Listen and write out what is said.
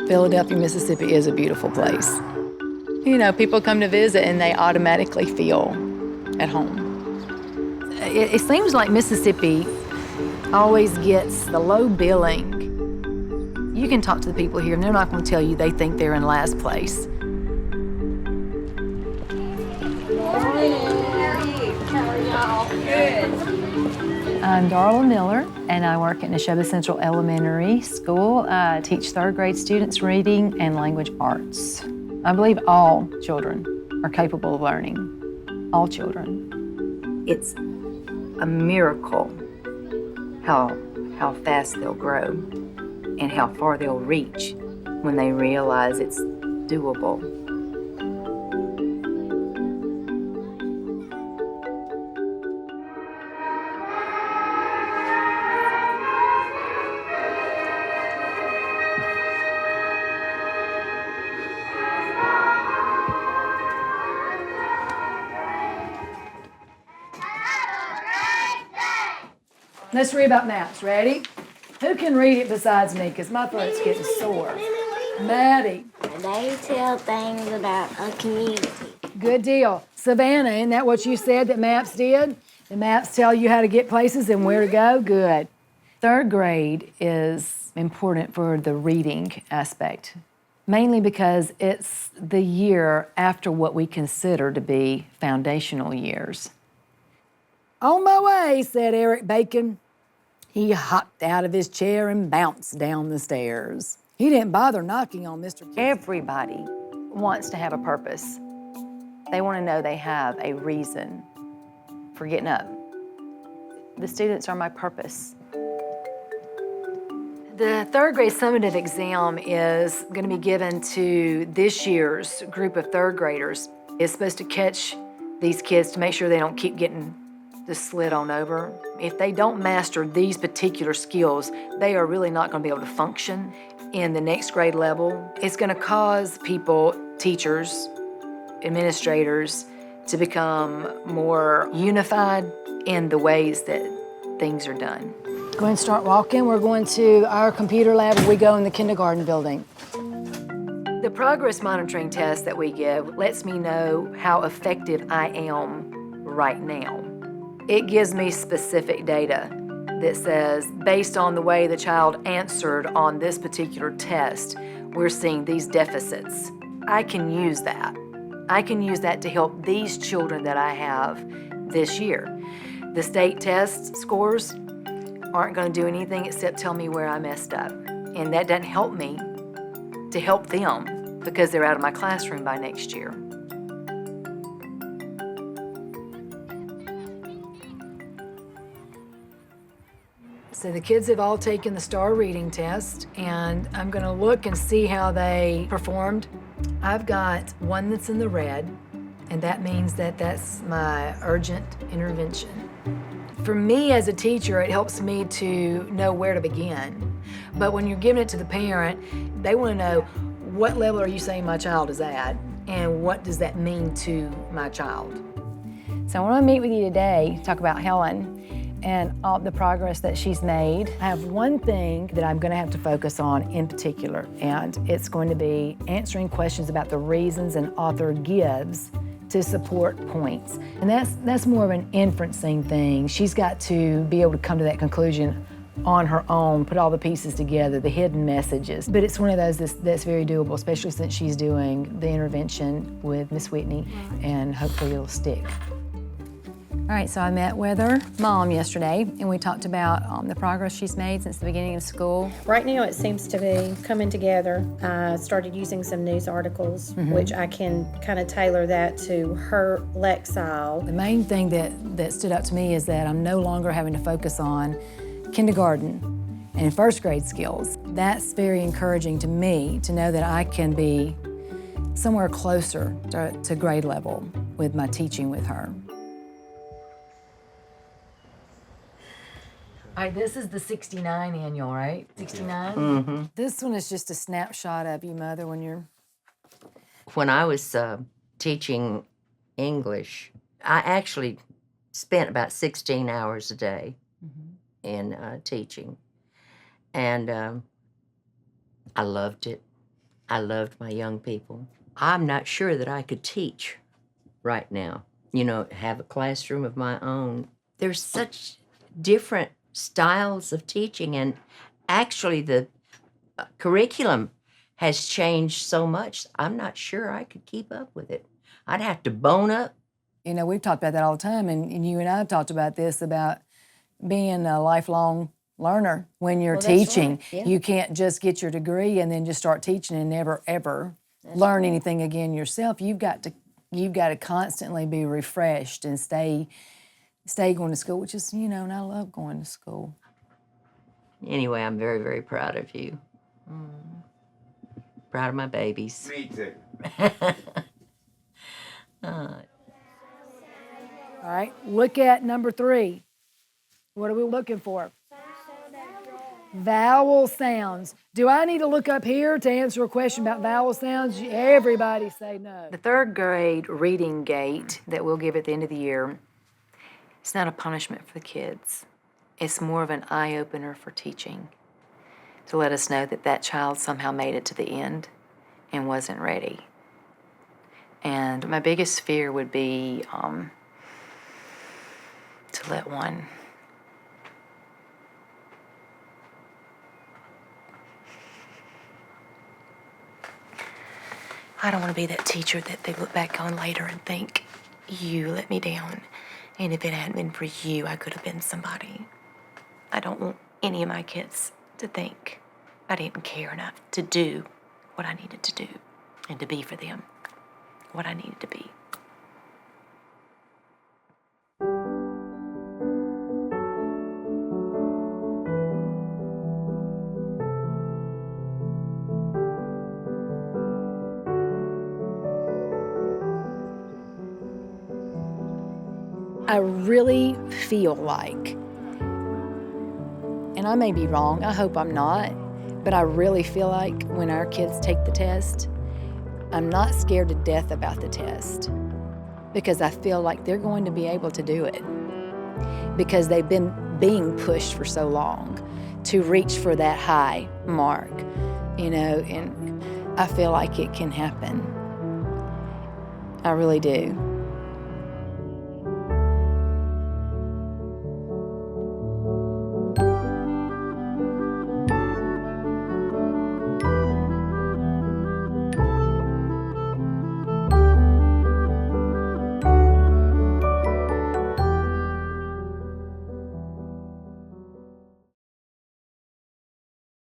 Philadelphia, Mississippi is a beautiful place. You know, people come to visit and they automatically feel at home. It seems like Mississippi always gets the low billing. You can talk to the people here and they're not going to tell you they think they're in last place. I'm Darla Miller, and I work at Neshoba Central Elementary School. I teach third grade students reading and language arts. I believe all children are capable of learning, all children. It's a miracle how fast they'll grow and how far they'll reach when they realize it's doable. Let's read about maps. Ready? Who can read it besides me? Because my throat's getting sore. Maddie. They tell things about a community. Good deal. Savannah, isn't that what you said that maps did? The maps tell you how to get places and where to go? Good. Third grade is important for the reading aspect, mainly because it's the year after what we consider to be foundational years. On my way, said Eric Bacon. He hopped out of his chair and bounced down the stairs. He didn't bother knocking on Mr. Everybody wants to have a purpose. They want to know they have a reason for getting up. The students are my purpose. The third grade summative exam is going to be given to this year's group of third graders. It's supposed to catch these kids to make sure they don't keep getting just slid on over. If they don't master these particular skills, they are really not going to be able to function in the next grade level. It's going to cause people, teachers, administrators, to become more unified in the ways that things are done. Go ahead and start walking. We're going to our computer lab where we go in the kindergarten building. The progress monitoring test that we give lets me know how effective I am right now. It gives me specific data that says, based on the way the child answered on this particular test, we're seeing these deficits. I can use that. I can use that to help these children that I have this year. The state test scores aren't going to do anything except tell me where I messed up. And that doesn't help me to help them because they're out of my classroom by next year. So the kids have all taken the STAR reading test, and I'm going to look and see how they performed. I've got one that's in the red, and that means that that's my urgent intervention. For me as a teacher, it helps me to know where to begin. But when you're giving it to the parent, they want to know, what level are you saying my child is at, and what does that mean to my child? So I want to meet with you today to talk about Helen and all the progress that she's made. I have one thing that I'm going to have to focus on in particular, and it's going to be answering questions about the reasons an author gives to support points. And that's more of an inferencing thing. She's got to be able to come to that conclusion on her own, put all the pieces together, the hidden messages. But it's one of those that's very doable, especially since she's doing the intervention with Miss Whitney, and hopefully it'll stick. All right, so I met with her mom yesterday, and we talked about the progress she's made since the beginning of school. Right now, it seems to be coming together. I started using some news articles, which I can kind of tailor that to her lexile. The main thing that stood out to me is that I'm no longer having to focus on kindergarten and first grade skills. That's very encouraging to me to know that I can be somewhere closer to grade level with my teaching with her. All right, this is the 69 annual, right? 69? Mm-hmm. This one is just a snapshot of you, Mother, When I was teaching English, I actually spent about 16 hours a day in teaching. And I loved it. I loved my young people. I'm not sure that I could teach right now, have a classroom of my own. There's such different styles of teaching, and actually the curriculum has changed so much, I'm not sure I could keep up with it. I'd have to bone up. We've talked about that all the time, and you and I have talked about this, about being a lifelong learner when you're teaching. right, yeah. You can't just get your degree and then just start teaching and never, ever learn anything again yourself. You've got to constantly be refreshed and stay going to school, which is, and I love going to school. Anyway, I'm very, very proud of you. Proud of my babies. Me too. All right, look at number 3. What are we looking for? Vowel sounds. Do I need to look up here to answer a question about vowel sounds? Everybody say no. The 3rd grade reading gate that we'll give at the end of the year, it's not a punishment for the kids. It's more of an eye-opener for teaching, to let us know that child somehow made it to the end and wasn't ready. And my biggest fear would be to let one I don't want to be that teacher that they look back on later and think, you let me down. And if it hadn't been for you, I could have been somebody. I don't want any of my kids to think I didn't care enough to do what I needed to do and to be for them what I needed to be. I really feel like, and I may be wrong, I hope I'm not, but I really feel like when our kids take the test, I'm not scared to death about the test, because I feel like they're going to be able to do it, because they've been being pushed for so long to reach for that high mark, and I feel like it can happen. I really do.